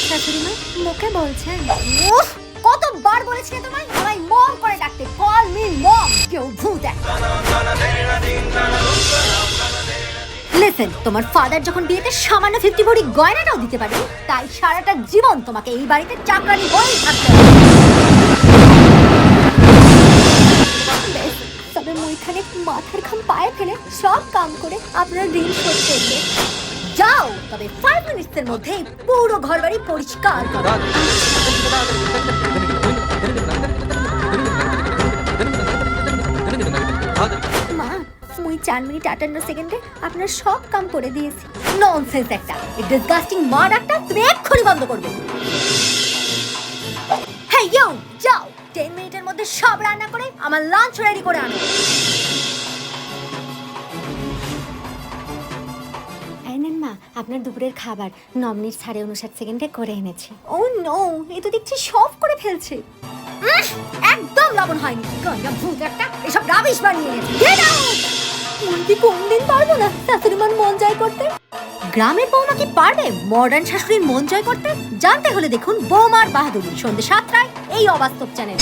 শাশুড়ি মা মুখে বলছেন। কতবার বলেছি তোমায় আমায় মম করে ডাকতে, কল মি মম। কেউ ভূত একটা। লিসেন, তোমার ফাদার যখন বিয়েতে সামান্য 50 ভরি গয়নাটাও দিতে পারে, তাই সারাটা জীবন তোমাকে এই বাড়িতে চাকরানি হয়েই থাকতে হবে। তবে মুইখানে মাথার ঘাম পায়ে ফেলে সব কাম করে আপনার ঋণ শোধ করবে। যাও, তবে 5 মিনিটসের মধ্যে পুরো ঘরবাড়ি পরিষ্কার করো। মা, মুই 4 মিনিট 58 সেকেন্ডে আপনার সব কাম করে দিয়েছি। ননসেন্স একটা, এই ডিসগাস্টিং মা ডাকটা তুমি এক্ষুনি বন্ধ করবে। হেই ইউ, যাও 10 মিনিটের মধ্যে সব রান্না করে আমার লাঞ্চ রেডি করে আনো। মা, আপনার দুপুরের খাবার 9 মিনিট 59 সেকেন্ডে করে এনেছি। ও নো, এই তো দেখছি সব করে ফেলছে। একদম লবণ হয়নি। গয়না ভূত একটা, এসব রাবিশ বানিয়ে এনেছে। Get out! মুই কোনদিন পারবো না শাশুড়িমার মন জয় করতে। গ্রামের বৌমা কি পারবে মডার্ন শাশুড়ির মন জয় করতে? জানতে হলে দেখুন বৌমার বাহাদুরি, সন্ধ্যে 7টায় এই অবাস্তব চ্যানেল।